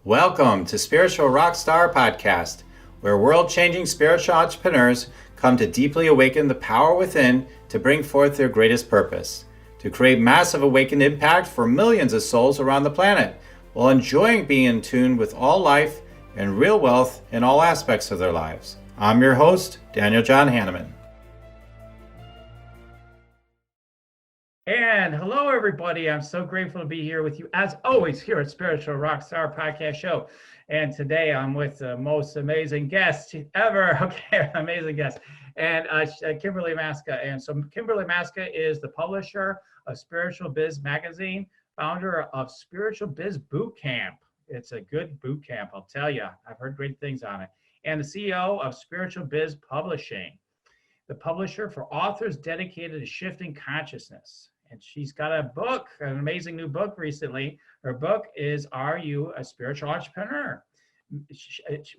Welcome to Spiritual Rockstar Podcast, where world-changing spiritual entrepreneurs come to deeply awaken the power within to bring forth their greatest purpose, to create massive awakened impact for millions of souls around the planet, while enjoying being in tune with all life and real wealth in all aspects of their lives. I'm your host, Daniel John Hanneman. And hello, everybody. I'm so grateful to be here with you, as always, here at Spiritual Rockstar Podcast Show. And today I'm with the most amazing guest ever. Okay, amazing guest. And Kimberly Maska. And so Kimberly Maska is the publisher of Spiritual Biz Magazine, founder of Spiritual Biz Bootcamp. It's a good boot camp, I'll tell you. I've heard great things on it. And the CEO of Spiritual Biz Publishing, the publisher for authors dedicated to shifting consciousness. And she's got a book, an amazing new book recently. Her book is Are You a Spiritual Entrepreneur?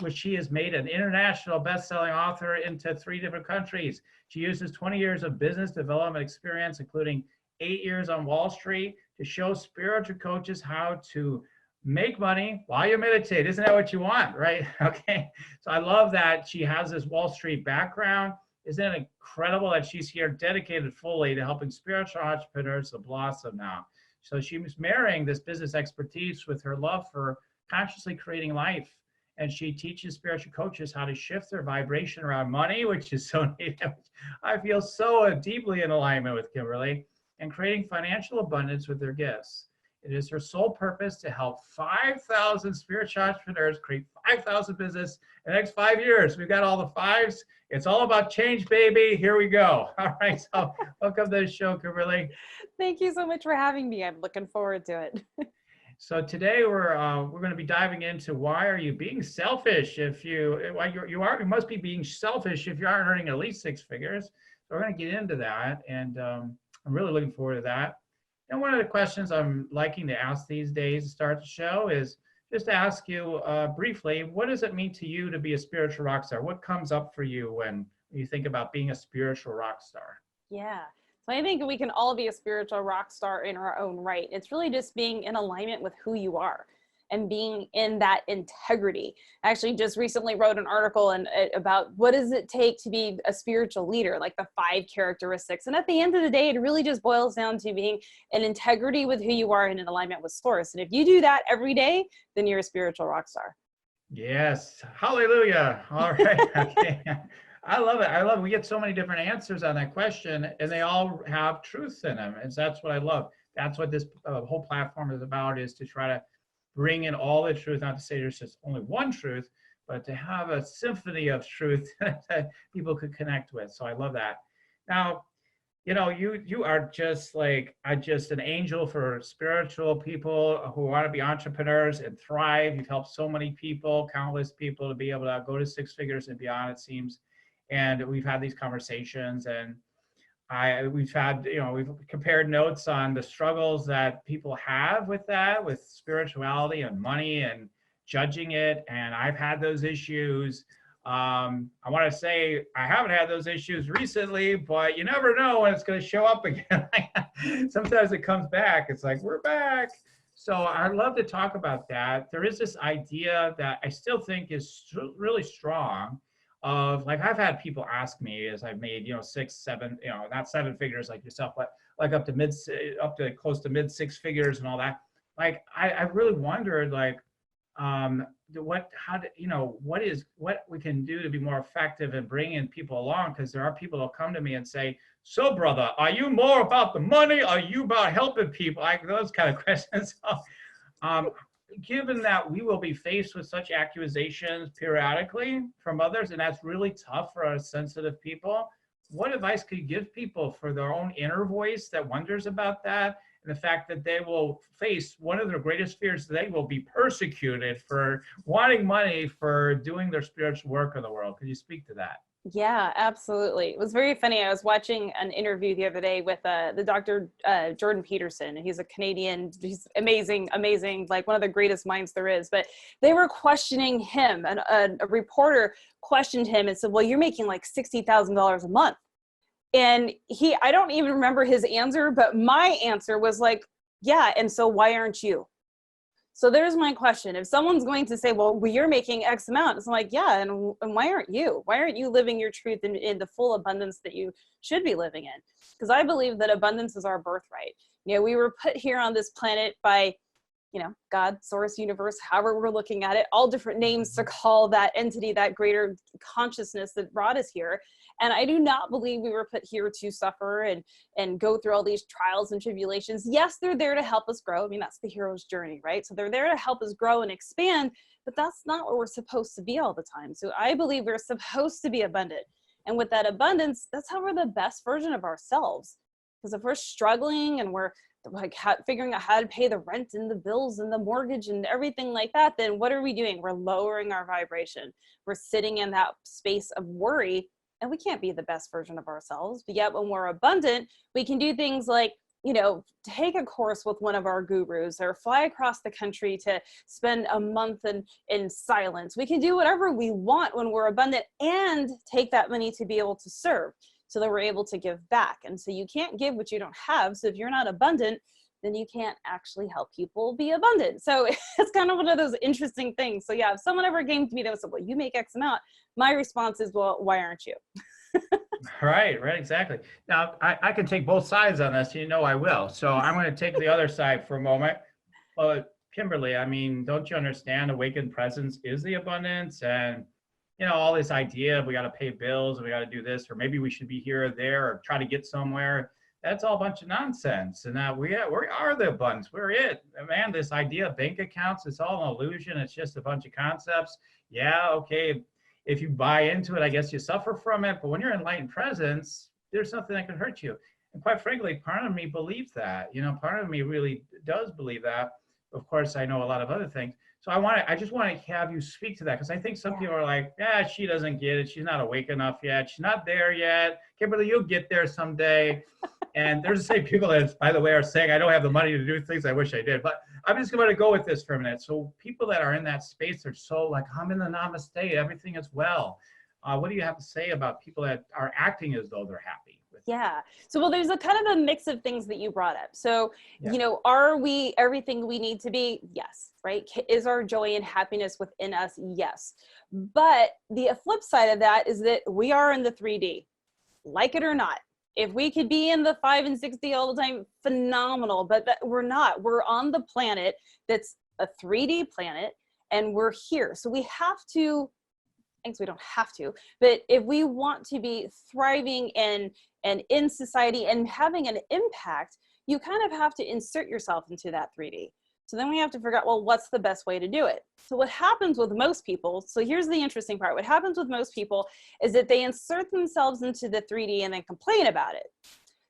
Which she has made an international best-selling author into 3 different countries. She uses 20 years of business development experience, including 8 years on Wall Street, to show spiritual coaches how to make money while you meditate. Isn't that what you want, right? Okay. So I love that she has this Wall Street background. Isn't it incredible that she's here dedicated fully to helping spiritual entrepreneurs to blossom now? So she's marrying this business expertise with her love for consciously creating life. And she teaches spiritual coaches how to shift their vibration around money, which is so neat. I feel so deeply in alignment with Kimberly, and creating financial abundance with their gifts. It is her sole purpose to help 5,000 spiritual entrepreneurs create 5,000 business in the next 5 years. We've got all the fives. It's all about change, baby. Here we go. All right. So welcome to the show, Kimberly. Thank you so much for having me. I'm looking forward to it. So today we're going to be diving into why are you being selfish? If you must be being selfish if you aren't earning at least 6 figures. So we're going to get into that, and I'm really looking forward to that. And one of the questions I'm liking to ask these days to start the show is just to ask you briefly, what does it mean to you to be a spiritual rock star? What comes up for you when you think about being a spiritual rock star? Yeah. So I think we can all be a spiritual rock star in our own right. It's really just being in alignment with who you are and being in that integrity. I actually just recently wrote an article about what does it take to be a spiritual leader, like the 5 characteristics. And at the end of the day, it really just boils down to being in integrity with who you are and in alignment with source. And if you do that every day, then you're a spiritual rock star. Yes. Hallelujah. All right. Okay. I love it. I love it. We get so many different answers on that question, and they all have truth in them. And that's what I love. That's what this whole platform is about, is to try to bring in all the truth, not to say there's just only one truth, but to have a symphony of truth that people could connect with. So I love that. Now, you know, you are just like just an angel for spiritual people who want to be entrepreneurs and thrive. You've helped so many people, countless people, to be able to go to 6 figures and beyond, it seems. And we've had these conversations, and we've compared notes on the struggles that people have with that, with spirituality and money and judging it. And I've had those issues. I want to say I haven't had those issues recently, but you never know when it's going to show up again. Sometimes it comes back. It's like, we're back. So I'd love to talk about that. There is this idea that I still think is really strong, of like, I've had people ask me as I've made, 6, 7, not 7 figures like yourself, but like up to close to mid 6 figures and all that. Like, I really wondered, like, what we can do to be more effective in bringing people along, because there are people that'll come to me and say, so brother, are you more about the money? Are you about helping people? Like those kind of questions. Given that we will be faced with such accusations periodically from others, and that's really tough for us sensitive people, what advice could you give people for their own inner voice that wonders about that, and the fact that they will face one of their greatest fears? They will be persecuted for wanting money for doing their spiritual work in the world. Could you speak to that? Yeah, absolutely. It was very funny. I was watching an interview the other day with the Dr. Jordan Peterson. He's a Canadian. He's amazing, like one of the greatest minds there is. But they were questioning him, and a reporter questioned him and said, well, you're making like $60,000 a month. And I don't even remember his answer, but my answer was like, yeah, and so why aren't you? So there's my question. If someone's going to say, well, you're making X amount, it's like, yeah, and why aren't you? Why aren't you living your truth in the full abundance that you should be living in? Because I believe that abundance is our birthright. You know, we were put here on this planet by, you know, God, source, universe, however we're looking at it, all different names to call that entity, that greater consciousness that brought us here. And I do not believe we were put here to suffer and go through all these trials and tribulations. Yes, they're there to help us grow. I mean, that's the hero's journey, right? So they're there to help us grow and expand, but that's not what we're supposed to be all the time. So I believe we're supposed to be abundant. And with that abundance, that's how we're the best version of ourselves. Because if we're struggling and we're like figuring out how to pay the rent and the bills and the mortgage and everything like that, then what are we doing? We're lowering our vibration. We're sitting in that space of worry, and we can't be the best version of ourselves. But yet when we're abundant, we can do things like, you know, take a course with one of our gurus or fly across the country to spend a month in silence. We can do whatever we want when we're abundant and take that money to be able to serve, so that we're able to give back. And so you can't give what you don't have. So if you're not abundant, then you can't actually help people be abundant. So it's kind of one of those interesting things. So yeah, if someone ever came to me that was like, well, you make X amount, my response is, well, why aren't you? Right, exactly. Now, I can take both sides on this, you know I will. So I'm going to take the other side for a moment. Well, Kimberly, I mean, don't you understand awakened presence is the abundance? And, you know, all this idea of we got to pay bills, we got to do this, or maybe we should be here or there or try to get somewhere. That's all a bunch of nonsense. And we are the abundance. We're it. Man, this idea of bank accounts, it's all an illusion. It's just a bunch of concepts. Yeah, okay. If you buy into it, I guess you suffer from it. But when you're in enlightened presence, there's nothing that can hurt you. And quite frankly, part of me believes that. You know, part of me really does believe that. Of course, I know a lot of other things. So I just want to have you speak to that, because I think some people are like, yeah, she doesn't get it. She's not awake enough yet. She's not there yet. Kimberly, you'll get there someday. And there's the same people that, by the way, are saying, I don't have the money to do things I wish I did. But I'm just going to go with this for a minute. So people that are in that space are so like, I'm in the namaste, everything is well. What do you have to say about people that are acting as though they're happy? Yeah. So, well, there's a kind of a mix of things that you brought up. So, Yeah. you know, are we everything we need to be? Yes. Right. Is our joy and happiness within us? Yes. But the flip side of that is that we are in the 3D, like it or not. If we could be in the 5 and 6D all the time, phenomenal. But we're not. We're on the planet that's a 3D planet, and we're here. So we have to. Thanks, we don't have to. But if we want to be thriving and in society and having an impact, you kind of have to insert yourself into that 3D. So then we have to figure out, well, what's the best way to do it? So what happens with most people, so here's the interesting part. What happens with most people is that they insert themselves into the 3D and then complain about it.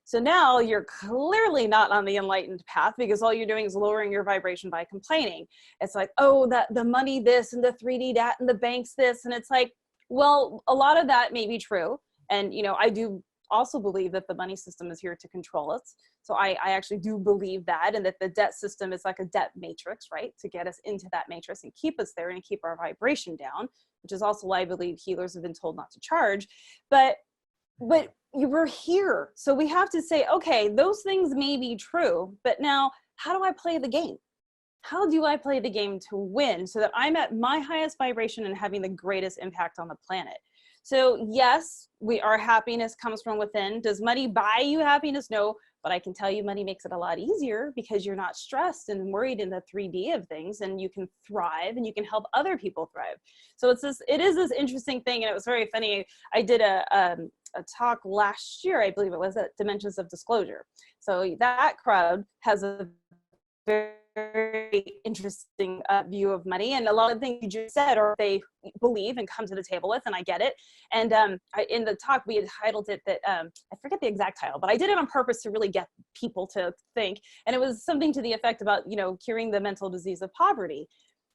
So now you're clearly not on the enlightened path, because all you're doing is lowering your vibration by complaining. It's like, oh, the money this and the 3D that and the banks this. And it's like, well, a lot of that may be true. And, you know, I do also believe that the money system is here to control us. So I actually do believe that, and that the debt system is like a debt matrix, right? To get us into that matrix and keep us there and keep our vibration down, which is also why I believe healers have been told not to charge. But we're here. So we have to say, okay, those things may be true, but now how do I play the game? How do I play the game to win so that I'm at my highest vibration and having the greatest impact on the planet? So yes, our happiness comes from within. Does money buy you happiness? No, but I can tell you money makes it a lot easier, because you're not stressed and worried in the 3D of things, and you can thrive and you can help other people thrive. So it is this interesting thing. And it was very funny. I did a talk last year, I believe it was, at Dimensions of Disclosure. So that crowd has a very interesting view of money, and a lot of things you just said, or they believe and come to the table with, and I get it. And in the talk, we had titled it that, I forget the exact title, but I did it on purpose to really get people to think. And it was something to the effect about, you know, curing the mental disease of poverty.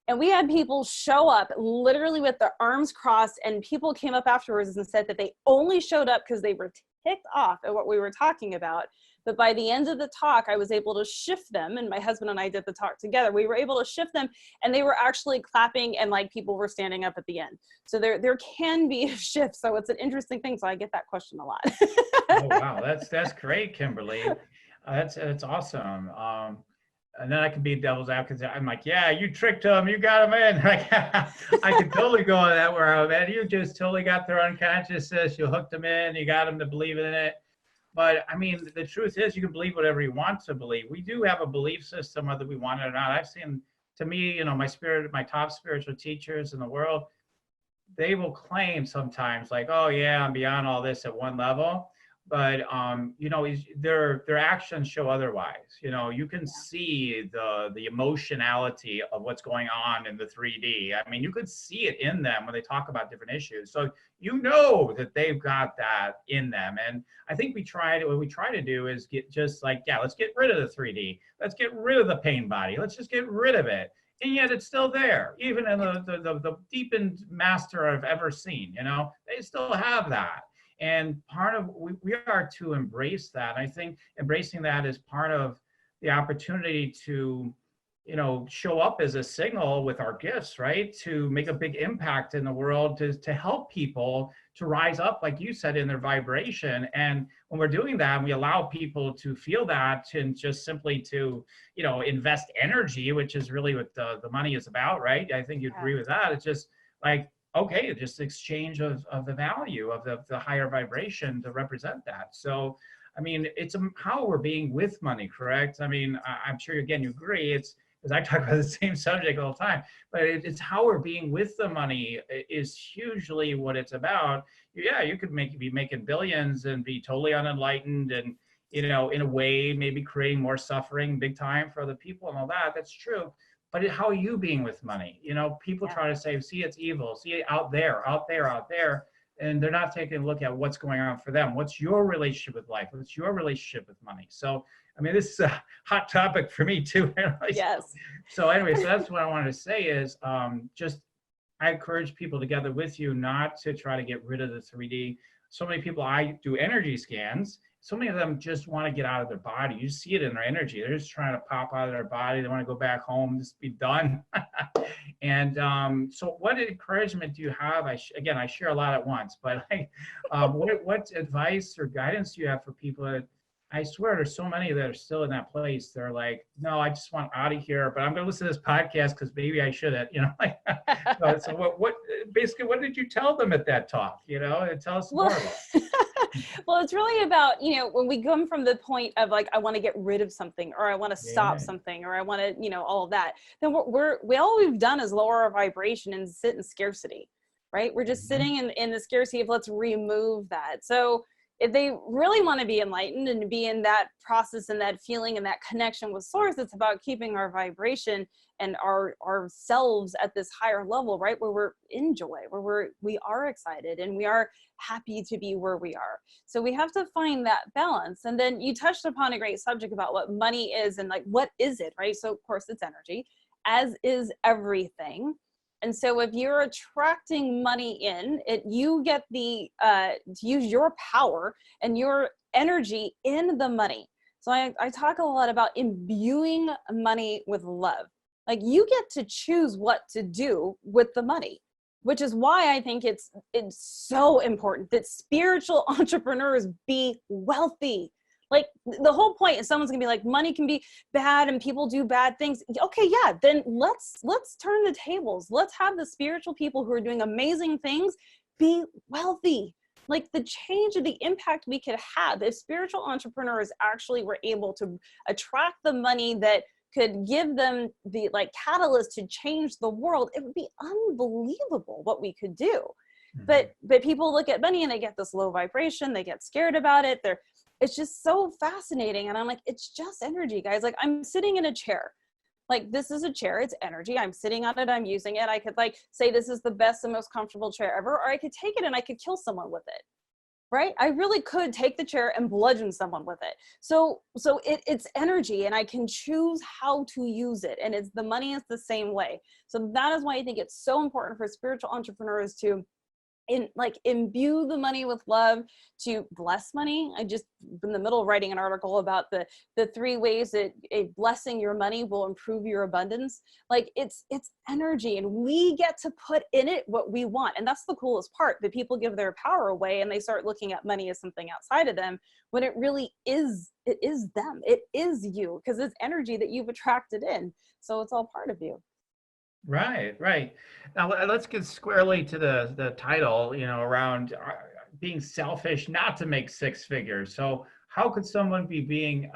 And we had people show up literally with their arms crossed, and people came up afterwards and said that they only showed up because they were ticked off at what we were talking about. But by the end of the talk, I was able to shift them, and my husband and I did the talk together. We were able to shift them, and they were actually clapping, and like people were standing up at the end. So there can be a shift. So it's an interesting thing. So I get that question a lot. Oh, wow. That's great, Kimberly. That's awesome. and then I can be devil's advocate. I'm like, yeah, you tricked them, you got them in. Like, I could totally go on that where, man, you just totally got their unconsciousness, you hooked them in, you got them to believe in it. But I mean, the truth is, you can believe whatever you want to believe. We do have a belief system, whether we want it or not. I've seen, to me, you know, my top spiritual teachers in the world, they will claim sometimes like, oh yeah, I'm beyond all this at one level, but you know, their actions show otherwise. You know, you can see the emotionality of what's going on in the 3D. I mean, you could see it in them when they talk about different issues. So you know that they've got that in them. And I think what we try to do is get just like, yeah, let's get rid of the 3D. Let's get rid of the pain body. Let's just get rid of it. And yet it's still there, even in the deepened master I've ever seen, you know, they still have that. And part of, we are to embrace that. I think embracing that is part of the opportunity to, you know, show up as a signal with our gifts, right? To make a big impact in the world, to help people to rise up, like you said, in their vibration. And when we're doing that, we allow people to feel that, and just simply to, you know, invest energy, which is really what the money is about, right? I think you agree with that. It's just like, okay, just exchange of the value of the higher vibration to represent that. So, I mean, it's how we're being with money, correct? I mean, I'm sure, again, you agree, it's, because I talk about the same subject all the time, but it's how we're being with the money is hugely what it's about. Yeah, you could be making billions and be totally unenlightened and, you know, in a way, maybe creating more suffering big time for other people and all that. That's true. But how are you being with money? You know, people try to say, see, it's evil, see it out there, out there, out there. And they're not taking a look at what's going on for them. What's your relationship with life? What's your relationship with money? So, I mean, this is a hot topic for me too. Yes. So anyway, so that's what I wanted to say is just, I encourage people to gather with you not to try to get rid of the 3D. So many people, I do energy scans. So many of them just want to get out of their body. You see it in their energy. They're just trying to pop out of their body. They want to go back home, just be done. And so what encouragement do you have? Again, I share a lot at once, but like, what advice or guidance do you have for people that, I swear there's so many that are still in that place. They're like, no, I just want out of here, but I'm going to listen to this podcast because maybe I shouldn't, you know. So what basically, what did you tell them at that talk? You know, and tell us more about it. Well, it's really about, you know, when we come from the point of like, I want to get rid of something, or I want to stop something, or I want to, you know, all of that, then all we've done is lower our vibration and sit in scarcity, right? We're just sitting in the scarcity of, let's remove that. So if they really want to be enlightened and be in that process and that feeling and that connection with source, it's about keeping our vibration and ourselves at this higher level, right? Where we're in joy, where we are excited and we are happy to be where we are. So we have to find that balance. And then you touched upon a great subject about what money is and like, what is it, right? So of course it's energy, as is everything. And so if you're attracting money in, you get to use your power and your energy in the money. So I talk a lot about imbuing money with love. Like, you get to choose what to do with the money, which is why I think it's so important that spiritual entrepreneurs be wealthy. Like, the whole point is someone's gonna be like, money can be bad and people do bad things. Okay, yeah, then let's turn the tables. Let's have the spiritual people who are doing amazing things be wealthy. Like, the change of the impact we could have if spiritual entrepreneurs actually were able to attract the money that could give them the like catalyst to change the world, it would be unbelievable what we could do. But people look at money and they get this low vibration, they get scared about it. It's just so fascinating. And I'm like, it's just energy, guys. Like, I'm sitting in a chair. Like, this is a chair, it's energy. I'm sitting on it, I'm using it. I could like say this is the best and most comfortable chair ever, or I could take it and I could kill someone with it. Right? I really could take the chair and bludgeon someone with it. So it's energy, and I can choose how to use it. And the money is the same way. So that is why I think it's so important for spiritual entrepreneurs to imbue the money with love, to bless money. I just in the middle of writing an article about the 3 ways that blessing your money will improve your abundance. Like it's energy, and we get to put in it what we want. And that's the coolest part, that people give their power away and they start looking at money as something outside of them, when it really is, it is them. It is you, because it's energy that you've attracted in. So it's all part of you. Right, right. Now let's get squarely to the title, around being selfish not to make 6 figures. So how could someone be being,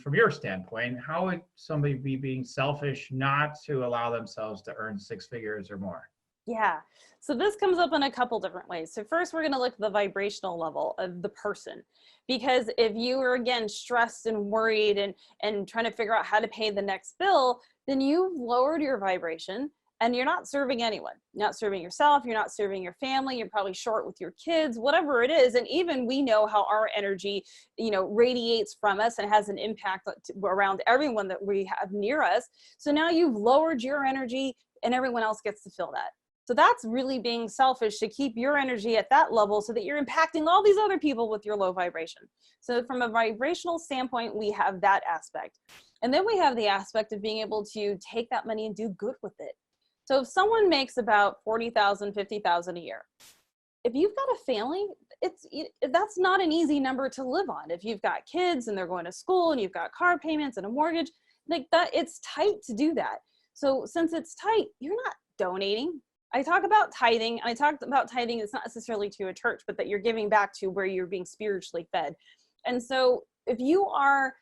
from your standpoint, how would somebody be being selfish not to allow themselves to earn 6 figures or more? Yeah. So this comes up in a couple different ways. So first, we're going to look at the vibrational level of the person, because if you are, again, stressed and worried and trying to figure out how to pay the next bill, then you've lowered your vibration and you're not serving anyone. You're not serving yourself. You're not serving your family. You're probably short with your kids, whatever it is. And even we know how our energy, radiates from us and has an impact around everyone that we have near us. So now you've lowered your energy and everyone else gets to feel that. So that's really being selfish, to keep your energy at that level so that you're impacting all these other people with your low vibration. So from a vibrational standpoint, we have that aspect. And then we have the aspect of being able to take that money and do good with it. So if someone makes about $40,000, $50,000 a year, if you've got a family, that's not an easy number to live on. If you've got kids and they're going to school and you've got car payments and a mortgage, like that, it's tight to do that. So since it's tight, you're not donating. I talk about tithing. It's not necessarily to a church, but that you're giving back to where you're being spiritually fed. And so if you are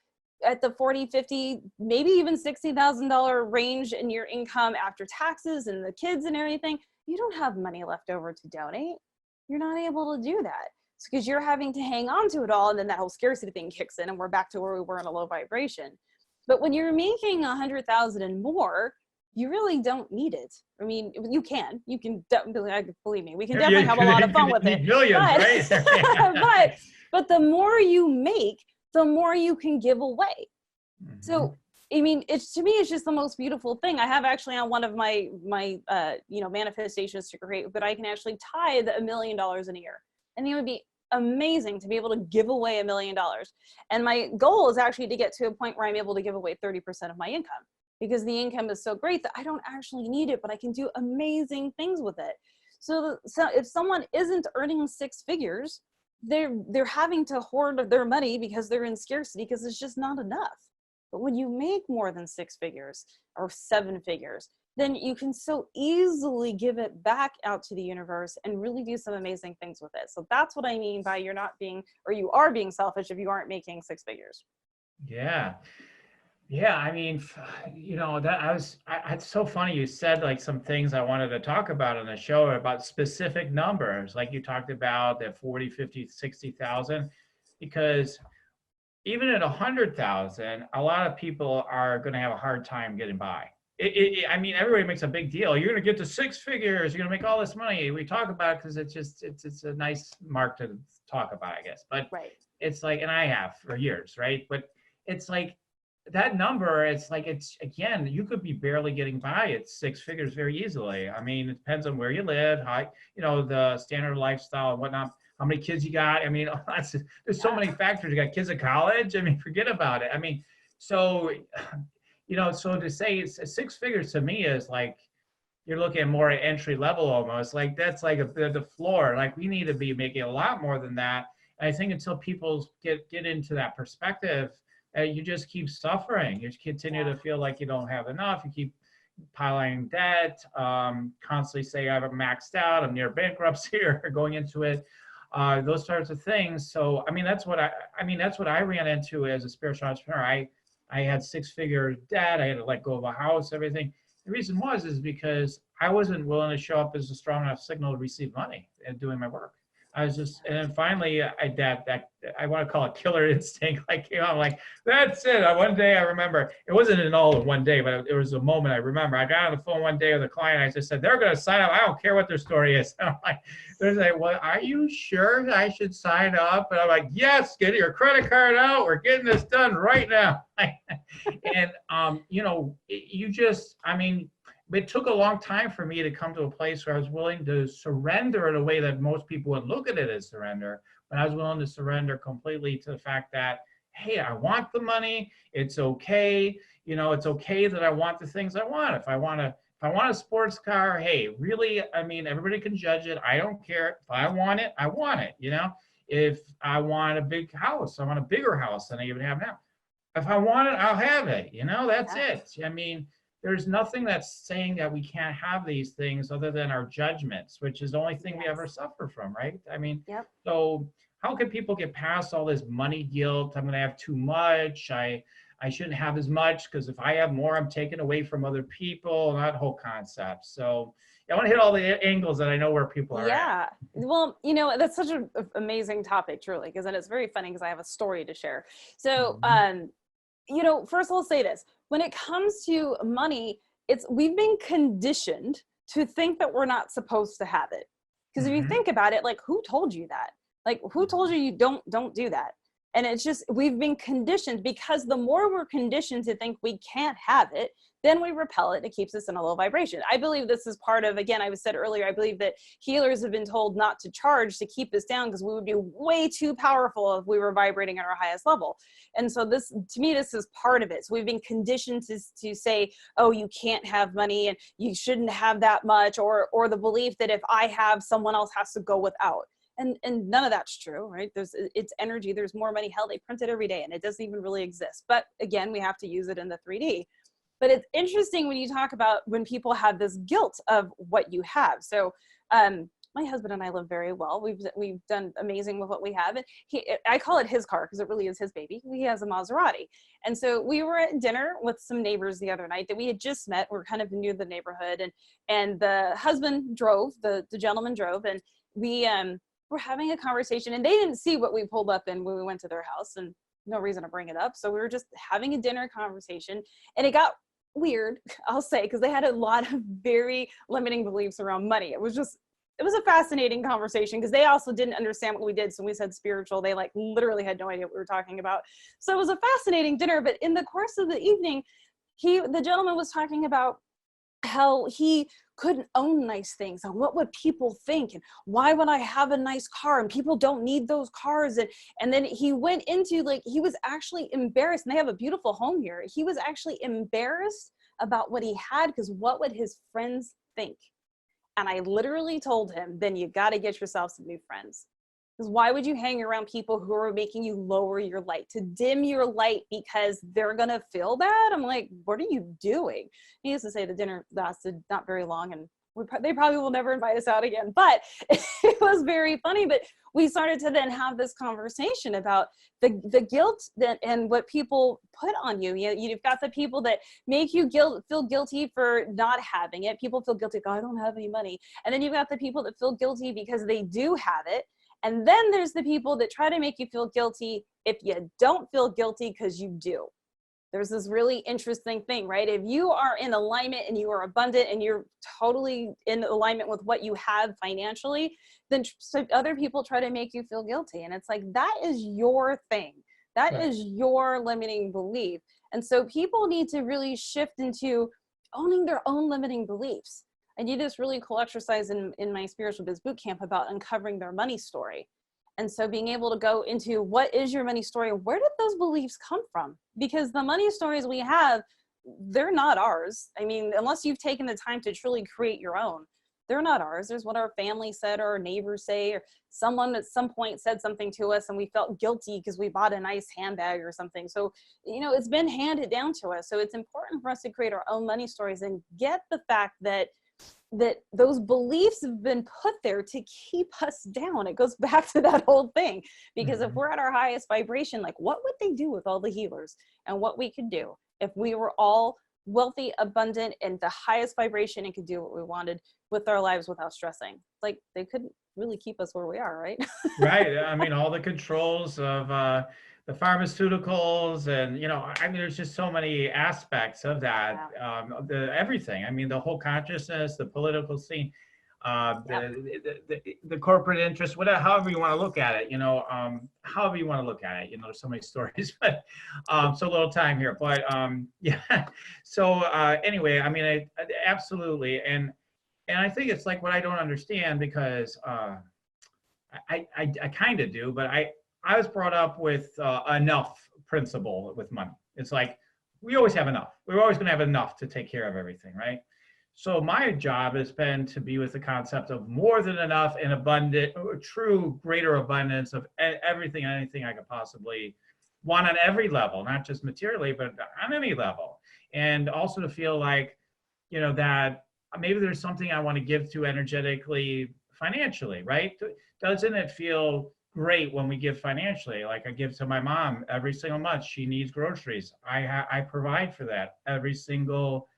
at the 40, 50, maybe even $60,000 range in your income after taxes and the kids and everything, you don't have money left over to donate. You're not able to do that. It's because you're having to hang on to it all. And then that whole scarcity thing kicks in and we're back to where we were in a low vibration. But when you're making 100,000 and more, you really don't need it. You can believe me, we can definitely have a lot of fun with it. Millions, right? but the more you make, the more you can give away. Mm-hmm. So, to me, it's just the most beautiful thing. I have actually on one of my manifestations to create, but I can actually tithe $1 million in a year. And it would be amazing to be able to give away $1 million. And my goal is actually to get to a point where I'm able to give away 30% of my income, because the income is so great that I don't actually need it, but I can do amazing things with it. So if someone isn't earning 6 figures, they're having to hoard their money because they're in scarcity, because it's just not enough. But when you make more than 6 figures or 7 figures, then you can so easily give it back out to the universe and really do some amazing things with it. So that's what I mean by you are being selfish if you aren't making 6 figures. Yeah. Yeah, it's so funny. You said like some things I wanted to talk about on the show about specific numbers, like you talked about the 40, 50, 60,000, because even at 100,000, a lot of people are going to have a hard time getting by. Everybody makes a big deal. You're going to get to 6 figures. You're going to make all this money. We talk about it because it's a nice mark to talk about, I guess. But right. It's like, and I have for years, right? But it's like, that number, again, you could be barely getting by at 6 figures very easily. It depends on where you live, how, the standard lifestyle and whatnot, how many kids you got. There's so many factors. You got kids at college. Forget about it. So to say it's 6 figures to me is like, you're looking at more entry level almost. Like that's like the floor. Like we need to be making a lot more than that. And I think until people get into that perspective, you just keep suffering. You just continue to feel like you don't have enough. You keep piling debt, constantly say I'm maxed out, I'm near bankruptcy or going into it, those sorts of things. So, that's what I ran into as a spiritual entrepreneur. I had 6-figure debt. I had to let go of a house, everything. The reason is because I wasn't willing to show up as a strong enough signal to receive money and doing my work. And then finally, I want to call it killer instinct. Came out like, that's it. One day I remember, it wasn't in all of one day, but it was a moment I remember. I got on the phone one day with a client. I just said, they're going to sign up. I don't care what their story is. And I'm like, they're like, well, are you sure I should sign up? And I'm like, yes, get your credit card out. We're getting this done right now. And, it took a long time for me to come to a place where I was willing to surrender in a way that most people would look at it as surrender. But I was willing to surrender completely to the fact that, hey, I want the money. It's okay. It's okay that I want the things I want. If I want a sports car, hey, really, I mean, everybody can judge it. I don't care. If I want it, I want it. If I want a big house, I want a bigger house than I even have now. If I want it, I'll have it. That's it. I mean, there's nothing that's saying that we can't have these things other than our judgments, which is the only thing we ever suffer from, right? I mean, so how can people get past all this money guilt? I'm going to have too much. I shouldn't have as much because if I have more, I'm taken away from other people, and that whole concept. So I want to hit all the angles that I know where people are at. Well, that's such an amazing topic, truly, because then it's very funny because I have a story to share. So, first I'll say this. When it comes to money, we've been conditioned to think that we're not supposed to have it. Because if you think about it, like, who told you that? Like, who told you don't do that? And it's just, we've been conditioned, because the more we're conditioned to think we can't have it, then we repel it. It keeps us in a low vibration. I believe this is part of, again, I said earlier, I believe that healers have been told not to charge to keep us down because we would be way too powerful if we were vibrating at our highest level. And so this, to me, this is part of it. So we've been conditioned to say, oh, you can't have money and you shouldn't have that much, or the belief that if I have, someone else has to go without. And none of that's true, right? It's energy. There's more money. Hell, they print it every day and it doesn't even really exist. But again, we have to use it in the 3D. But it's interesting when you talk about when people have this guilt of what you have. So my husband and I live very well. We've done amazing with what we have. And I call it his car because it really is his baby. He has a Maserati. And so we were at dinner with some neighbors the other night that we had just met. We're kind of new to the neighborhood. And the husband drove, the gentleman drove, and we were having a conversation, and they didn't see what we pulled up in when we went to their house, and no reason to bring it up. So we were just having a dinner conversation, and it got weird, I'll say, because they had a lot of very limiting beliefs around money. It was a fascinating conversation because they also didn't understand what we did. So when we said spiritual, they like literally had no idea what we were talking about. So it was a fascinating dinner. But in the course of the evening, the gentleman was talking about how he couldn't own nice things and what would people think and why would I have a nice car and people don't need those cars. And then he went into, like, he was actually embarrassed, and they have a beautiful home here. He was actually embarrassed about what he had because what would his friends think? And I literally told him, then you got to get yourself some new friends. Because why would you hang around people who are making you lower your light, to dim your light because they're going to feel bad? I'm like, what are you doing? He used to say the dinner lasted not very long, and they probably will never invite us out again. But it was very funny. But we started to then have this conversation about the guilt and what people put on you. You've got the people that make you feel guilty for not having it. People feel guilty, oh, I don't have any money. And then you've got the people that feel guilty because they do have it. And then there's the people that try to make you feel guilty if you don't feel guilty because you do. There's this really interesting thing, right? If you are in alignment and you are abundant and you're totally in alignment with what you have financially, then other people try to make you feel guilty. And it's like, that is your thing. That is your limiting belief. And so people need to really shift into owning their own limiting beliefs. I did this really cool exercise in my Spiritual Biz Bootcamp about uncovering their money story. And so being able to go into what is your money story? Where did those beliefs come from? Because the money stories we have, they're not ours. I mean, unless you've taken the time to truly create your own, they're not ours. There's what our family said, or our neighbors say, or someone at some point said something to us and we felt guilty because we bought a nice handbag or something. So, it's been handed down to us. So it's important for us to create our own money stories and get the fact that those beliefs have been put there to keep us down. It goes back to that whole thing, because if we're at our highest vibration, like, what would they do with all the healers and what we could do if we were all wealthy, abundant, and the highest vibration and could do what we wanted with our lives without stressing? Like, they couldn't really keep us where we are, right? Right. I mean, all the controls of the pharmaceuticals, and I mean, there's just so many aspects of that. Everything. I mean, the whole consciousness, the political scene. Yep. The corporate interest, whatever, however you want to look at it, however you want to look at it, there's so many stories, but so little time here, but yeah. So anyway, I mean, absolutely, and I think it's like what I don't understand because I kind of do, but I was brought up with enough principle with money. It's like we always have enough. We're always going to have enough to take care of everything, right? So my job has been to be with the concept of more than enough and abundant, true greater abundance of everything and anything I could possibly want on every level, not just materially, but on any level. And also to feel like, that maybe there's something I want to give to energetically, financially, right? Doesn't it feel great when we give financially? Like I give to my mom every single month. She needs groceries. I provide for that every single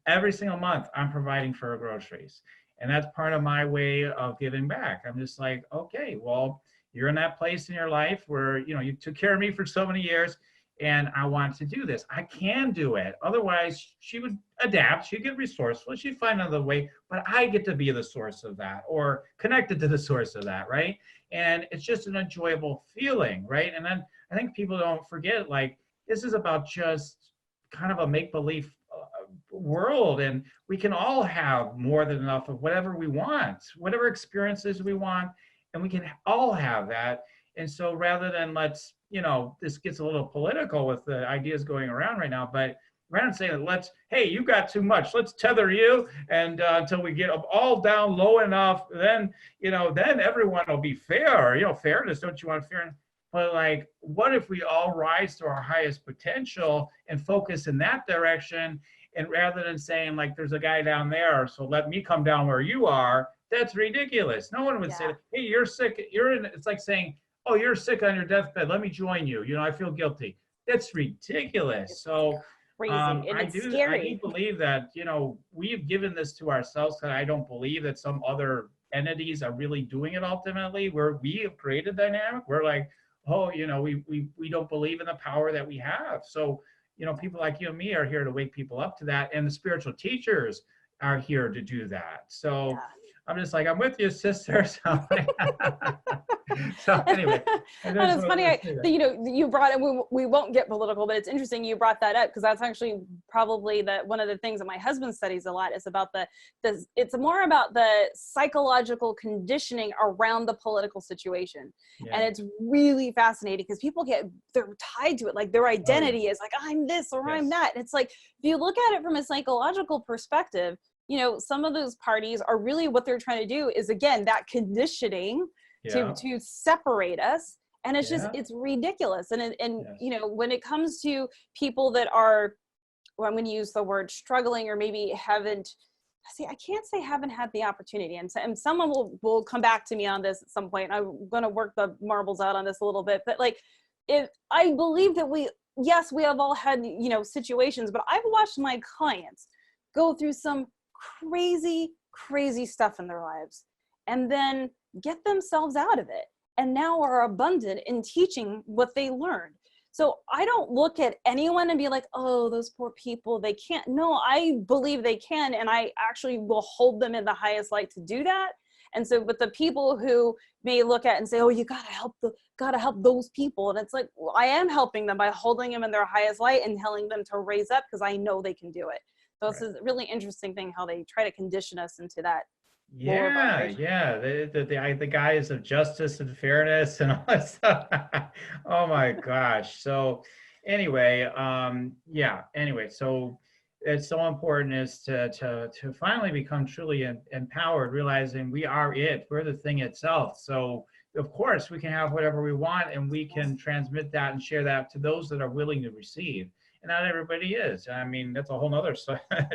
month. I'm providing for her groceries, and that's part of my way of giving back. I'm just like, okay, well, you're in that place in your life where you took care of me for so many years, and I want to do this. I can do it. Otherwise, she would adapt. She'd get resourceful. She'd find another way. But I get to be the source of that, or connected to the source of that, right? And it's just an enjoyable feeling, right? And then I think people don't forget, like, this is about just kind of a make-believe world, and we can all have more than enough of whatever we want, whatever experiences we want, and we can all have that. And so rather than this gets a little political with the ideas going around right now, but rather than saying hey, you got too much, let's tether you and until we get all down low enough, then then everyone will be fair. Fairness, don't you want fairness? But like, what if we all rise to our highest potential and focus in that direction? And rather than saying like, there's a guy down there, so let me come down where you are, that's ridiculous. No one would say, hey, you're sick. It's like saying, oh, you're sick on your deathbed, let me join you. I feel guilty. That's ridiculous. So Crazy. And it's scary. I do believe that, we've given this to ourselves, because I don't believe that some other entities are really doing it ultimately, where we have created dynamic. We're like, oh, we don't believe in the power that we have. So, people like you and me are here to wake people up to that. And the spiritual teachers are here to do that. So I'm just like, I'm with you, sister. So, so anyway. And it's funny, you brought it, we won't get political, but it's interesting you brought that up, because that's actually probably one of the things that my husband studies a lot is about it's more about the psychological conditioning around the political situation. Yeah. And it's really fascinating because people they're tied to it. Like their identity is like, I'm this or I'm that. And it's like, if you look at it from a psychological perspective, some of those parties are really what they're trying to do is, again, that conditioning to separate us. And it's just, it's ridiculous. And when it comes to people that are, I'm going to use the word struggling, or maybe I can't say haven't had the opportunity. And someone will come back to me on this at some point. I'm going to work the marbles out on this a little bit, but like, if I believe that we have all had, situations, but I've watched my clients go through some crazy stuff in their lives and then get themselves out of it, and now are abundant in teaching what they learned. So I don't look at anyone and be like, oh, those poor people, they can't. No, I believe they can, and I actually will hold them in the highest light to do that. And so with the people who may look at and say, oh, you gotta help those people, and it's like, well, I am helping them by holding them in their highest light and telling them to raise up, because I know they can do it. So it's a really interesting thing how they try to condition us into that. The guise of justice and fairness and all that stuff. Oh my gosh. So anyway, so it's so important is to finally become truly empowered, realizing we're the thing itself. So of course we can have whatever we want, and we can transmit that and share that to those that are willing to receive. And not everybody is. I mean, that's a whole nother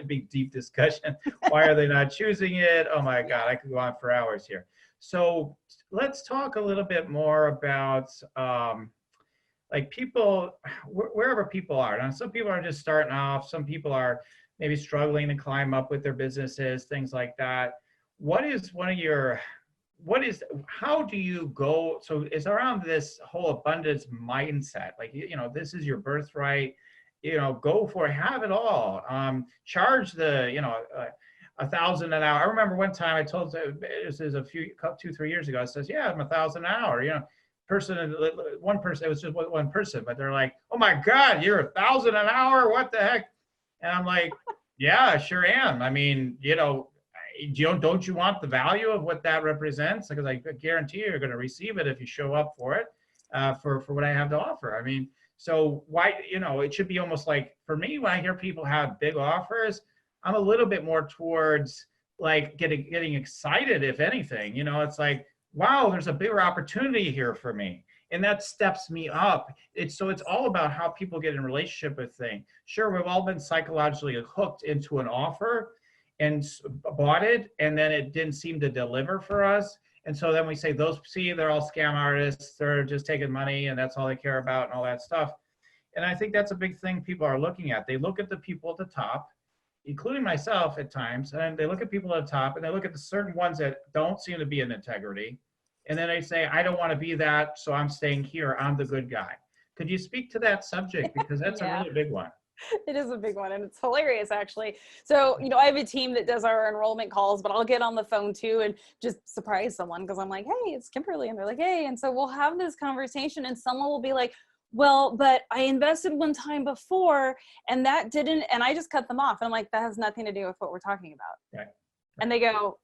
big, deep discussion. Why are they not choosing it? Oh my God, I could go on for hours here. So let's talk a little bit more about like people, wherever people are. Now, some people are just starting off. Some people are maybe struggling to climb up with their businesses, things like that. How do you go? So it's around this whole abundance mindset. Like, this is your birthright. Go for it, have it all. Charge 1,000 an hour. I remember one time I told, this is a few, 2, 3 years ago, I says, yeah, I'm 1,000 an hour, one person, it was just one person, but they're like, oh my God, you're 1,000 an hour, what the heck? And I'm like, yeah, I sure am. I mean, don't you want the value of what that represents? Because I guarantee you're going to receive it if you show up for it, for what I have to offer. I mean, so why, it should be almost like, for me, when I hear people have big offers, I'm a little bit more towards like getting excited, if anything. It's like, wow, there's a bigger opportunity here for me. And that steps me up. It's all about how people get in relationship with things. Sure, we've all been psychologically hooked into an offer and bought it, and then it didn't seem to deliver for us. And so then we say, they're all scam artists, they're just taking money and that's all they care about and all that stuff. And I think that's a big thing people are looking at. They look at the people at the top, including myself at times, and they look at people at the top and they look at the certain ones that don't seem to be in integrity. And then they say, I don't want to be that, so I'm staying here. I'm the good guy. Could you speak to that subject? Because that's a really big one. It is a big one, and it's hilarious, actually. So, I have a team that does our enrollment calls, but I'll get on the phone too and just surprise someone because I'm like, hey, it's Kimberly. And they're like, hey. And so we'll have this conversation and someone will be like, well, but I invested one time before and that didn't, and I just cut them off. And I'm like, that has nothing to do with what we're talking about. Right. And they go,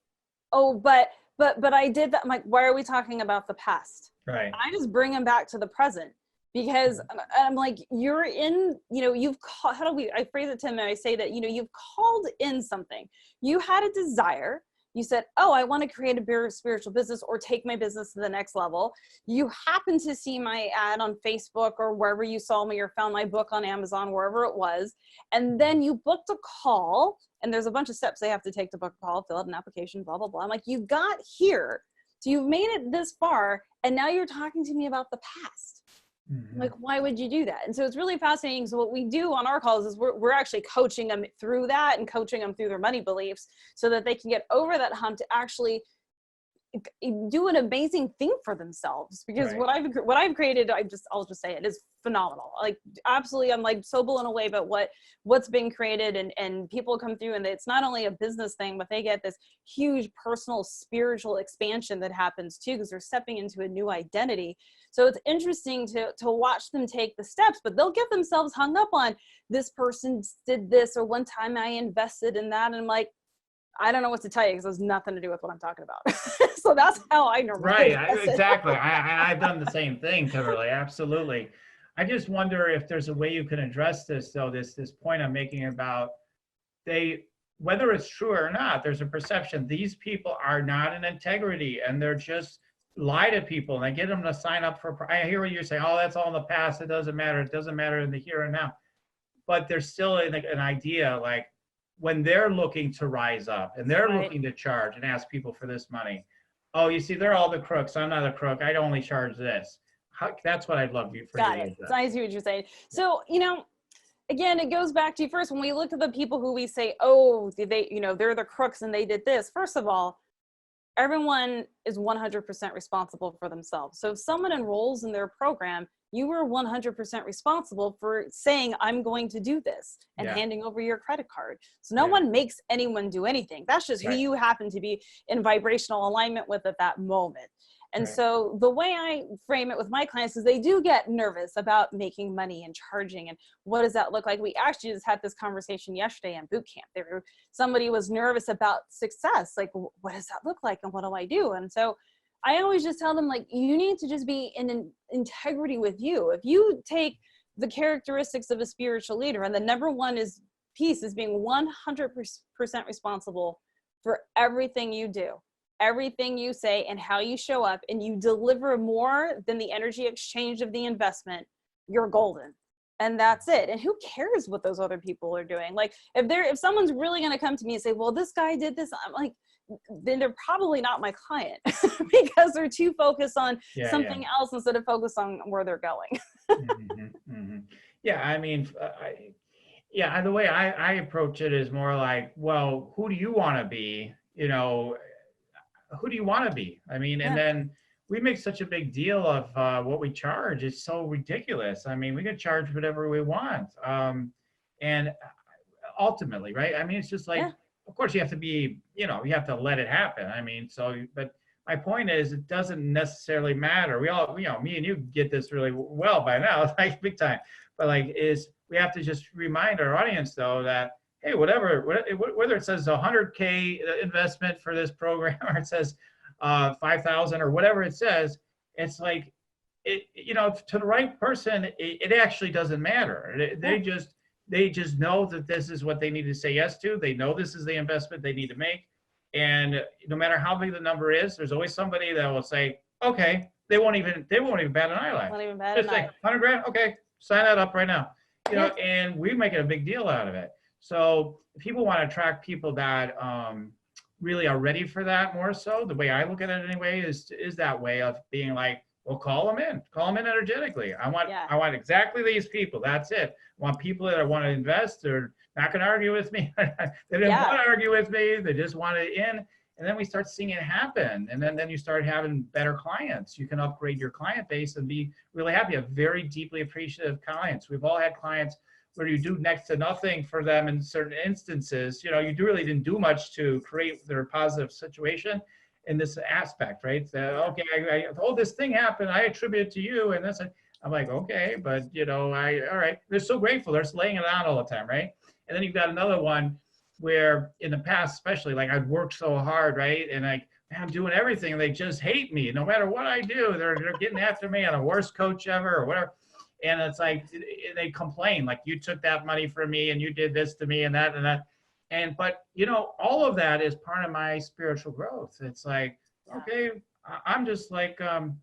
oh, but I did that. I'm like, why are we talking about the past? Right. And I just bring them back to the present. Because I'm like, you're in, you've called, I phrase it to them and I say that, you've called in something. You had a desire. You said, oh, I want to create a bigger spiritual business or take my business to the next level. You happen to see my ad on Facebook or wherever you saw me or found my book on Amazon, wherever it was. And then you booked a call and there's a bunch of steps they have to take to book a call, fill out an application, blah, blah, blah. I'm like, you got here. So you've made it this far. And now you're talking to me about the past. Mm-hmm. Like, why would you do that? And so it's really fascinating. So what we do on our calls is we're actually coaching them through that and coaching them through their money beliefs so that they can get over that hump to actually do an amazing thing for themselves. Because right. what I've created, I'll just say it is phenomenal. Like, absolutely, I'm like so blown away about what's been created, and people come through and it's not only a business thing, but they get this huge personal spiritual expansion that happens too, because they're stepping into a new identity. So it's interesting to watch them take the steps, but they'll get themselves hung up on this person did this, or one time I invested in that. And I'm like, I don't know what to tell you because it has nothing to do with what I'm talking about. So that's how I normally exactly. I've done the same thing, Kimberly. Absolutely. I just wonder if there's a way you can address this, though, this point I'm making about whether it's true or not, there's a perception these people are not in integrity and they're just lie to people and they get them to sign up for, I hear what you're saying, oh, that's all in the past. It doesn't matter. It doesn't matter in the here and now. But there's still an idea like, when they're looking to rise up and they're looking to charge and ask people for this money. Oh, you see, they're all the crooks. I'm not a crook. I'd only charge this. That's what I'd love you for. Got it. I see what you're saying. So, again, it goes back to first, when we look at the people who we say, oh, they're the crooks and they did this. First of all, everyone is 100% responsible for themselves. So if someone enrolls in their program, you are 100% responsible for saying, I'm going to do this and handing over your credit card. So no one makes anyone do anything. That's just who you happen to be in vibrational alignment with at that moment. And so the way I frame it with my clients is they do get nervous about making money and charging. And what does that look like? We actually just had this conversation yesterday in Bootcamp. Somebody was nervous about success. Like, what does that look like? And what do I do? And so I always just tell them, like, you need to just be in integrity with you. If you take the characteristics of a spiritual leader, and the number one piece is being 100% responsible for everything you do, everything you say, and how you show up, and you deliver more than the energy exchange of the investment, you're golden. And that's it. And who cares what those other people are doing? Like, if someone's really going to come to me and say, well, this guy did this, I'm like, then they're probably not my client because they're too focused on something else instead of focused on where they're going. Yeah, I mean, the way I approach it is more like, well, who do you want to be? Who do you want to be? I mean, and then we make such a big deal of what we charge. It's so ridiculous. I mean, we can charge whatever we want. And ultimately, right? I mean, it's just like, of course you have to be, you have to let it happen. I mean, but my point is, it doesn't necessarily matter. We all, me and you get this really well by now, like big time. But like, we have to just remind our audience though that, hey, whether it says 100K investment for this program or it says 5,000 or whatever it says, it's like, to the right person, it actually doesn't matter. They just know that this is what they need to say yes to. They know this is the investment they need to make. And no matter how big the number is, there's always somebody that will say, okay, they won't even bat an eyelash. Won't even bat Just an eye. like 100 grand, okay, sign that up right now. And we make a big deal out of it. So if people want to attract people that really are ready for that more so, the way I look at it anyway is that way of being like, well, call them in energetically. I want exactly these people. That's it. I want people that want to invest. They're not going to argue with me. They didn't want to argue with me. They just want it in. And then we start seeing it happen. And then you start having better clients. You can upgrade your client base and be really happy. You have very deeply appreciative clients. We've all had clients where you do next to nothing for them in certain instances. You really didn't do much to create their positive situation in this aspect, right? Okay, this thing happened, I attribute it to you, and I'm like, okay, but all right. They're so grateful. They're just laying it on all the time, right? And then you've got another one where in the past, especially, like I'd worked so hard, right? And like, man, I'm doing everything. They just hate me. No matter what I do, they're getting after me. I'm the worst coach ever or whatever. And it's like, they complain, like, you took that money from me and you did this to me and that and that. But all of that is part of my spiritual growth. It's like, okay, I'm just like, I'm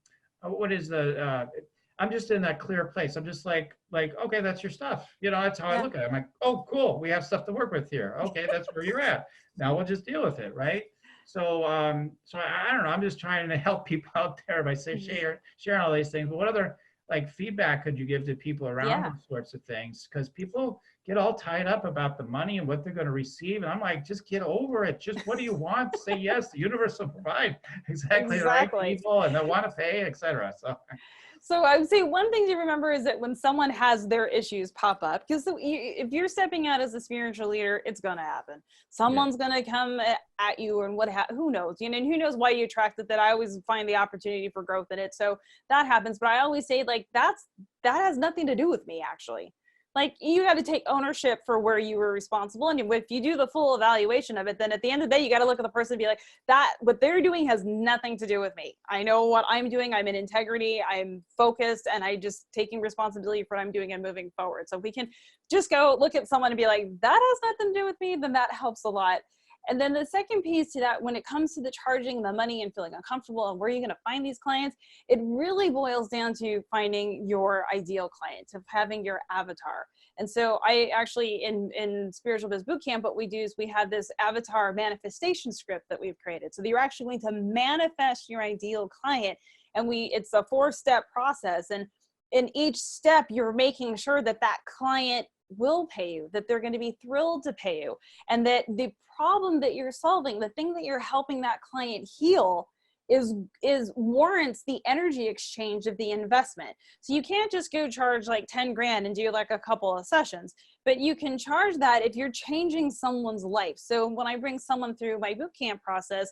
just in that clear place. I'm just like, okay, that's your stuff. That's how I look at it. I'm like, oh, cool. We have stuff to work with here. Okay, that's where you're at. Now we'll just deal with it, right? So, I don't know. I'm just trying to help people out there by sharing all these things. But what other like feedback could you give to people around those sorts of things? Because people get all tied up about the money and what they're going to receive. And I'm like, just get over it. Just what do you want? Say yes. The universe will provide exactly the right people and they'll want to pay, etc. So I would say one thing to remember is that when someone has their issues pop up, because if you're stepping out as a spiritual leader, it's going to happen. Someone's going to come at you and who knows, and who knows why you attracted that. I always find the opportunity for growth in it. So that happens. But I always say like, that has nothing to do with me, actually. Like, you got to take ownership for where you were responsible. And if you do the full evaluation of it, then at the end of the day, you got to look at the person and be like, what they're doing has nothing to do with me. I know what I'm doing. I'm in integrity. I'm focused, and I just taking responsibility for what I'm doing and moving forward. So if we can just go look at someone and be like, that has nothing to do with me, then that helps a lot. And then the second piece to that, when it comes to the charging the money and feeling uncomfortable and where you're going to find these clients, it really boils down to finding your ideal client, of having your avatar. And so I actually, in Spiritual Biz Bootcamp, what we do is we have this avatar manifestation script that we've created. So you're actually going to manifest your ideal client. And it's a 4-step process. And in each step, you're making sure that client will pay you, that they're going to be thrilled to pay you, and that the problem that you're solving, the thing that you're helping that client heal, is warrants the energy exchange of the investment. So you can't just go charge like 10 grand and do like a couple of sessions, but you can charge that if you're changing someone's life. So when I bring someone through my bootcamp process,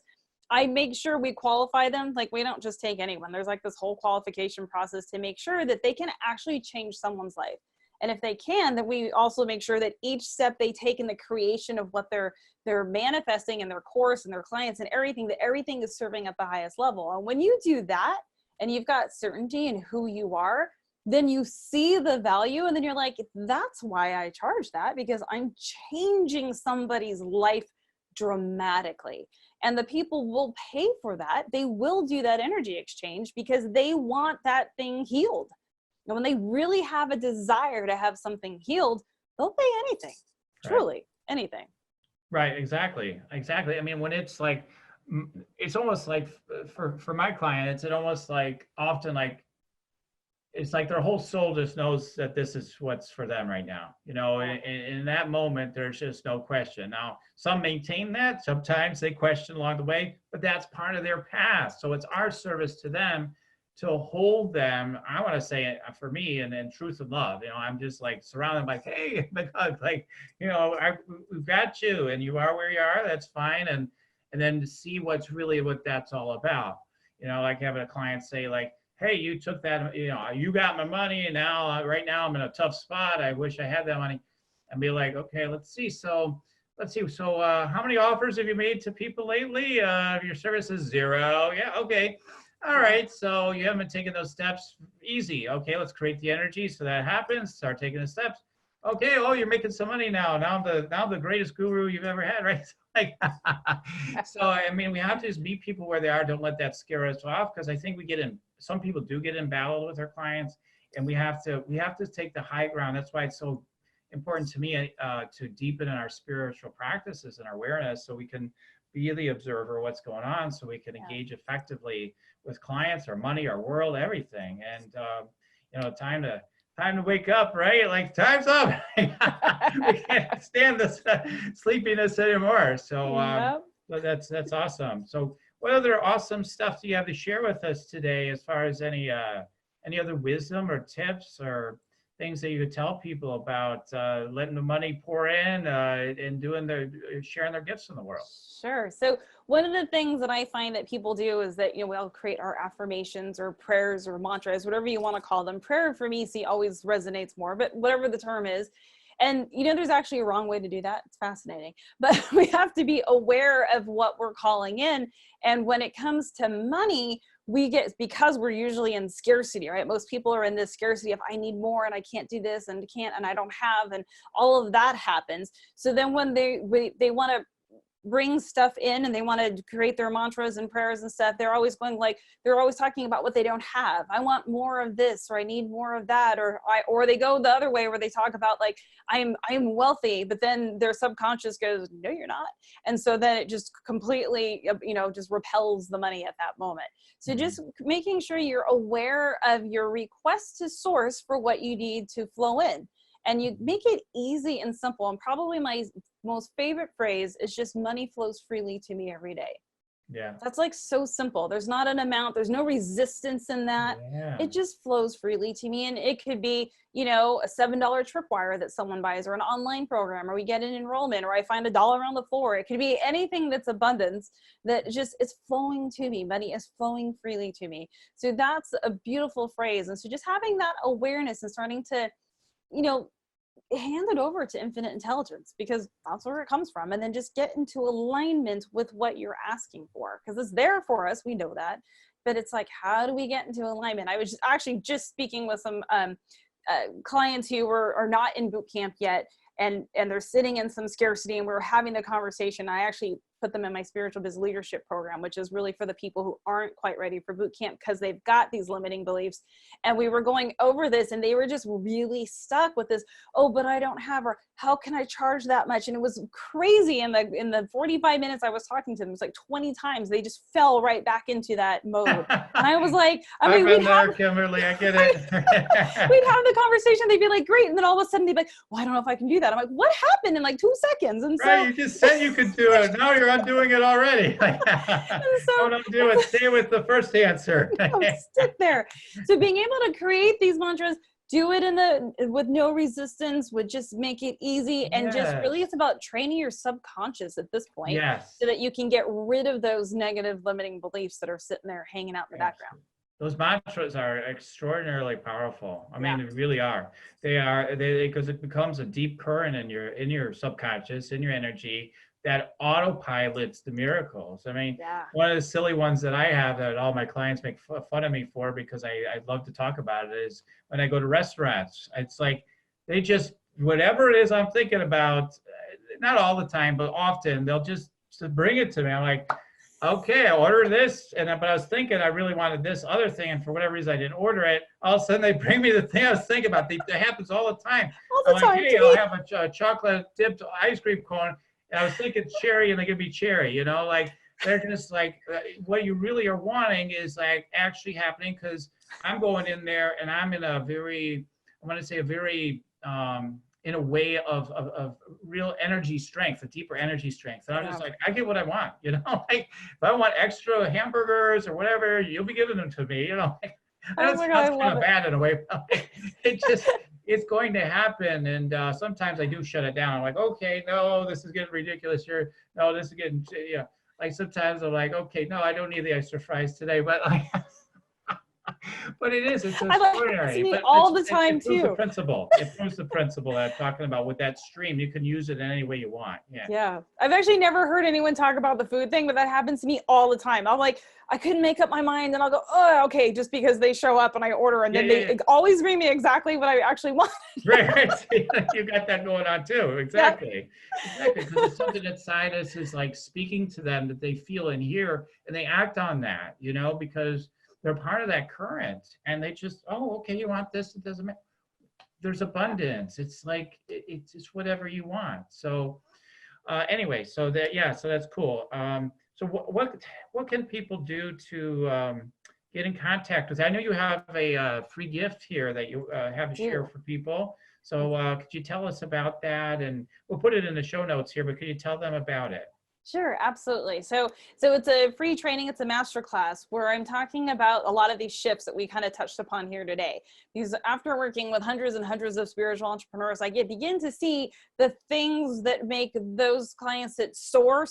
I make sure we qualify them. Like, we don't just take anyone. There's like this whole qualification process to make sure that they can actually change someone's life. And if they can, then we also make sure that each step they take in the creation of what they're manifesting in their course and their clients and everything, that everything is serving at the highest level. And when you do that and you've got certainty in who you are, then you see the value, and then you're like, that's why I charge that, because I'm changing somebody's life dramatically. And the people will pay for that. They will do that energy exchange because they want that thing healed. And when they really have a desire to have something healed, they'll pay anything, truly anything. Right, exactly. I mean, when it's like, it's almost like for my client, it's almost like often like, it's like their whole soul just knows that this is what's for them right now. In that moment, there's just no question. Now, some maintain that. Sometimes they question along the way, but that's part of their past. So it's our service to them to hold them. I want to say for me, and then truth and love, I'm just like surrounded like, hey, my God, like, we've got you and you are where you are. That's fine. And then to see what that's all about. Like having a client say like, hey, you took that, you got my money and now right now I'm in a tough spot. I wish I had that money. And be like, okay, let's see. So how many offers have you made to people lately? Your service is 0. Yeah, okay. All right, so you haven't taken those steps. Easy. Okay, let's create the energy so that happens. Start taking the steps. Okay, oh, you're making some money now. Now I'm the greatest guru you've ever had, right? So I mean, we have to just meet people where they are. Don't let that scare us off, because I think some people do get embattled with their clients, and we have to take the high ground. That's why it's so important to me to deepen in our spiritual practices and our awareness, so we can be the observer of what's going on, so we can engage effectively with clients, our money, our world, everything. And time to wake up, right? Like, time's up. We can't stand this sleepiness anymore. So that's awesome. So what other awesome stuff do you have to share with us today, as far as any other wisdom or tips or things that you could tell people about letting the money pour in and sharing their gifts in the world? Sure. So one of the things that I find that people do is that, we'll create our affirmations or prayers or mantras, whatever you want to call them. Prayer for me, always resonates more, but whatever the term is. And, there's actually a wrong way to do that. It's fascinating, but we have to be aware of what we're calling in. And when it comes to money, because we're usually in scarcity, right? Most people are in this scarcity of, I need more and I can't do this and can't, and I don't have, and all of that happens. So then when they want to bring stuff in and they want to create their mantras and prayers and stuff, they're always talking about what they don't have. I want more of this, or I need more of that, or they go the other way where they talk about like, I'm wealthy, but then their subconscious goes, no, you're not. And so then it just completely, just repels the money at that moment. So just making sure you're aware of your request to source for what you need to flow in. And you make it easy and simple. And probably my most favorite phrase is just, money flows freely to me every day. Yeah. That's like so simple. There's not an amount, there's no resistance in that. Yeah. It just flows freely to me. And it could be, a $7 tripwire that someone buys, or an online program, or we get an enrollment, or I find $1 on the floor. It could be anything that's abundance that just is flowing to me. Money is flowing freely to me. So that's a beautiful phrase. And so just having that awareness and starting to, hand it over to infinite intelligence, because that's where it comes from. And then just get into alignment with what you're asking for, because it's there for us. We know that, but it's like, how do we get into alignment? I was actually just speaking with some clients who are not in boot camp yet, and they're sitting in some scarcity, and we're having the conversation. I actually put them in my Spiritual Biz Leadership program, which is really for the people who aren't quite ready for boot camp because they've got these limiting beliefs. And we were going over this, and they were just really stuck with this, oh, but I don't have, or how can I charge that much? And it was crazy. In the 45 minutes I was talking to them, it was like 20 times they just fell right back into that mode. And I was like, I've been there, Kimberly, I get it. We'd have the conversation, they'd be like, great. And then all of a sudden they'd be like, well, I don't know if I can do that. I'm like, what happened in like 2 seconds? And right, you just said you could do it. Now you're undoing it already. Don't undo it. Stay with the first answer. Stick there. So being able to create these mantras, do it with no resistance, would just make it easy. And just really, it's about training your subconscious at this point, so that you can get rid of those negative limiting beliefs that are sitting there hanging out in the background. Those mantras are extraordinarily powerful. I mean, they really are. Because it becomes a deep current in your subconscious, in your energy, that autopilots the miracles. I mean, one of the silly ones that I have that all my clients make fun of me for, because I love to talk about it, is when I go to restaurants. It's like they just, whatever it is I'm thinking about, not all the time, but often, they'll just bring it to me. I'm like, okay, I ordered this, but I was thinking I really wanted this other thing, and for whatever reason I didn't order it. All of a sudden they bring me the thing I was thinking about. It happens all the time. I'm like, hey, I'll have a chocolate dipped ice cream cone, and I was thinking cherry, and they give me cherry. Like, they're just like, what you really are wanting is like actually happening, because I'm going in there and I'm in a very, I want to say a very in a way of real energy strength, a deeper energy strength. And I'm just like, I get what I want, like if I want extra hamburgers or whatever, you'll be giving them to me, I know Oh it my God, I sounds kind love of it. bad in a way, but it just, it's going to happen. And sometimes I do shut it down. I'm like, okay, no, this is getting ridiculous here. No, this is getting, you know, like sometimes I'm like, okay, no, I don't need the extra fries today, but like, but it is, it's I like that's extraordinary, me but all the time it proves the too. principle. It proves the principle that I'm talking about with that stream. You can use it in any way you want. Yeah. Yeah. I've actually never heard anyone talk about the food thing, but that happens to me all the time. I'm like, I couldn't make up my mind and I'll go, oh, okay, just because they show up and I order and Yeah, then yeah, they yeah. always bring me exactly what I actually want. Right, right. See, you got that going on too. Yeah. Exactly. Exactly. Because it's something inside us is like speaking to them that they feel and hear, and they act on that, you know, because they're part of that current and they just, oh, okay, you want this? It doesn't matter. There's abundance. It's like, it's just whatever you want. So, anyway, so that, yeah, so that's cool. So what can people do to get in contact with? I know you have a free gift here that you have to share Do. for people. So could you tell us about that? And we'll put it in the show notes here, but could you tell them about it? Sure, absolutely. So it's a free training. It's a masterclass where I'm talking about a lot of these shifts that we kind of touched upon here today. Because after working with hundreds and hundreds of spiritual entrepreneurs, I begin to see the things that make those clients that soar.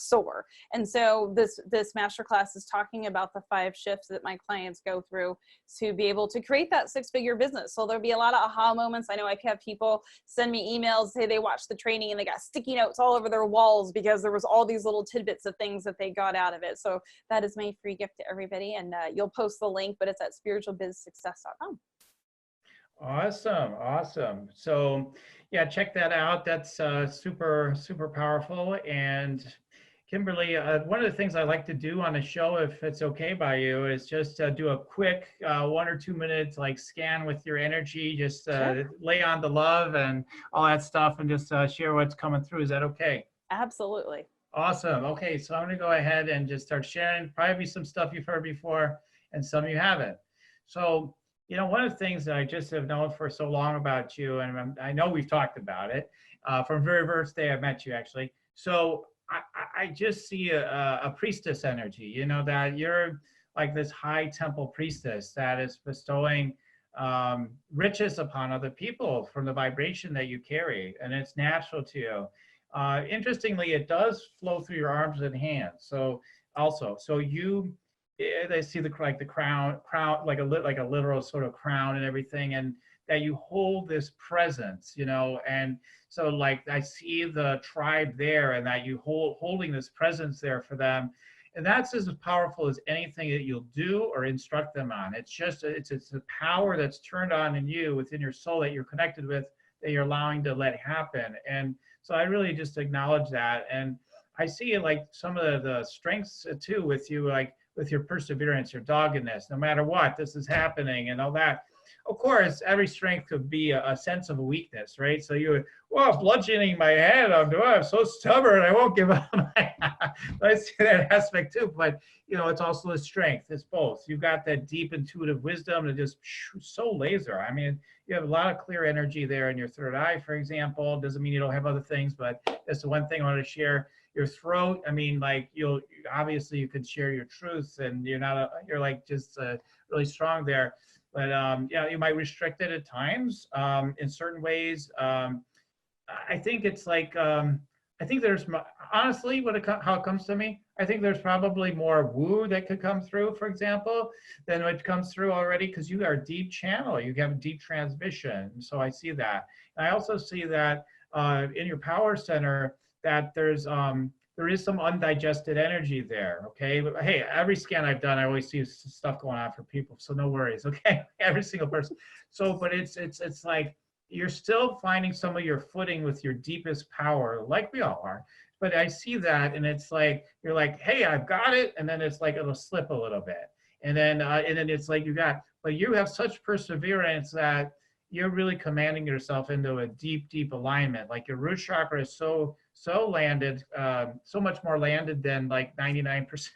And so this masterclass is talking about the 5 shifts that my clients go through to be able to create that 6-figure business. So there'll be a lot of aha moments. I know I've had people send me emails, say they watched the training and they got sticky notes all over their walls because there was all these little tidbits of things that they got out of it. So that is my free gift to everybody. And you'll post the link, but it's at spiritualbizsuccess.com. Awesome, awesome. So yeah, check that out. That's super, super powerful. And Kimberly, one of the things I like to do on the show, if it's okay by you, is just do a quick 1 or 2 minutes like scan with your energy, just Sure. lay on the love and all that stuff and just share what's coming through. Is that okay? Absolutely. Awesome. Okay, so I'm going to go ahead and just start sharing. Probably be some stuff you've heard before and some you haven't. So, you know, one of the things that I just have known for so long about you, and I know we've talked about it from very first day I met you, actually. So I just see a priestess energy, you know, that you're like this high temple priestess that is bestowing riches upon other people from the vibration that you carry, and it's natural to you. Interestingly, it does flow through your arms and hands. So also, so you, they see the like the crown, like a literal sort of crown and everything, and that you hold this presence, you know, and so like I see the tribe there, and that you holding this presence there for them, and that's as powerful as anything that you'll do or instruct them on. It's just it's a power that's turned on in you within your soul that you're connected with, that you're allowing to let happen. And so I really just acknowledge that. And I see like some of the strengths too with you, like with your perseverance, your doggedness, no matter what, this is happening and all that. Of course, every strength could be a sense of a weakness, right? So you, well, bludgeoning my head, I'm so stubborn, I won't give up. I see that aspect too, but you know, it's also a strength. It's both. You've got that deep intuitive wisdom to just so laser. I mean, you have a lot of clear energy there in your third eye, for example. Doesn't mean you don't have other things, but that's the one thing I want to share. Your throat, I mean, like you'll obviously you can share your truths, and you're like just really strong there. But yeah, you might restrict it at times in certain ways. I think it's like I think there's honestly how it comes to me. I think there's probably more woo that could come through, for example, than what comes through already, because you are a deep channel. You have a deep transmission. So I see that. And I also see that in your power center that there is some undigested energy there. Okay, but hey, every scan I've done, I always see stuff going on for people. So no worries. Okay, every single person. So, but it's like you're still finding some of your footing with your deepest power, like we all are. But I see that, and it's like you're like, hey, I've got it, and then it's like it'll slip a little bit, and then it's like but you have such perseverance that you're really commanding yourself into a deep, deep alignment. Like your root chakra is so landed, so much more landed than like 99%.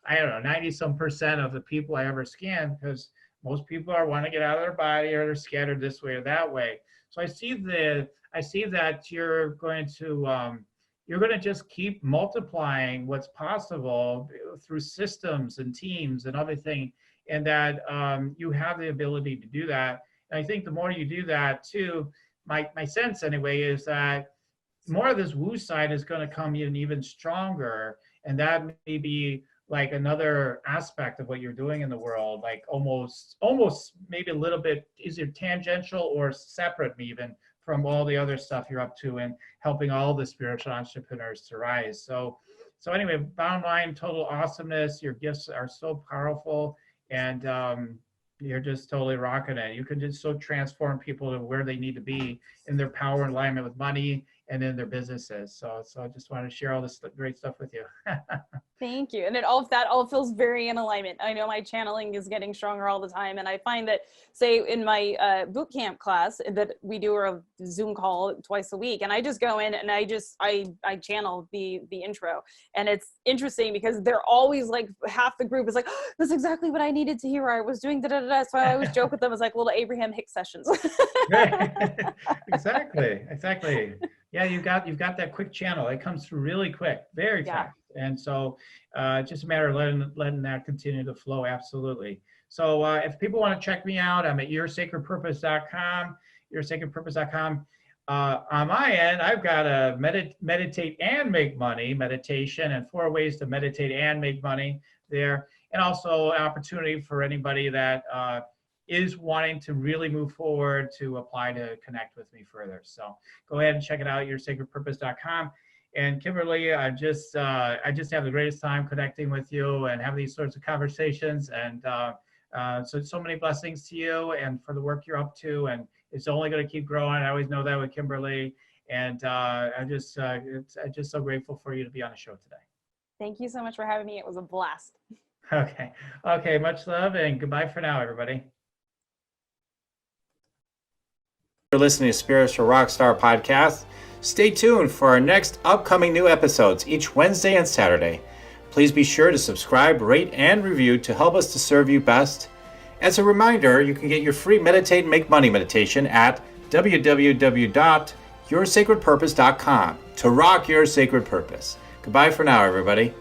I don't know, 90 some percent of the people I ever scan, because most people want to get out of their body, or they're scattered this way or that way. So I see that you're going to you're going to just keep multiplying what's possible through systems and teams and everything. And that you have the ability to do that. And I think the more you do that too, my sense anyway, is that more of this woo side is going to come in even stronger. And that may be like another aspect of what you're doing in the world, like almost maybe a little bit, is it tangential or separate even from all the other stuff you're up to and helping all the spiritual entrepreneurs to rise. So anyway, bottom line, total awesomeness. Your gifts are so powerful, and you're just totally rocking it. You can just so transform people to where they need to be in their power and alignment with money and in their businesses. So I just want to share all this great stuff with you. Thank you. And that all feels very in alignment. I know my channeling is getting stronger all the time. And I find that, say, in my bootcamp class that we do a Zoom call twice a week, and I just go in and I channel the intro. And it's interesting because they're always like, half the group is like, oh, that's exactly what I needed to hear. I was doing da-da-da-da. So I always joke with them as like little Abraham Hicks sessions. Exactly. Yeah, you've got that quick channel. It comes through really quick, very fast. And so just a matter of letting that continue to flow. Absolutely. So if people want to check me out, I'm at yoursacredpurpose.com, yoursacredpurpose.com. On my end, I've got a meditate and make money meditation, and 4 ways to meditate and make money there. And also an opportunity for anybody that is wanting to really move forward to apply to connect with me further. So go ahead and check it out, yoursacredpurpose.com. And Kimberly, I just have the greatest time connecting with you and have these sorts of conversations. And so many blessings to you and for the work you're up to. And it's only going to keep growing. I always know that with Kimberly. And I'm just so grateful for you to be on the show today. Thank you so much for having me. It was a blast. Okay. Much love and goodbye for now, everybody. You're listening to Spiritual Rockstar Podcast. Stay tuned for our next upcoming new episodes each Wednesday and Saturday. Please be sure to subscribe, rate, and review to help us to serve you best. As a reminder, you can get your free Meditate and Make Money meditation at www.yoursacredpurpose.com to rock your sacred purpose. Goodbye for now, everybody.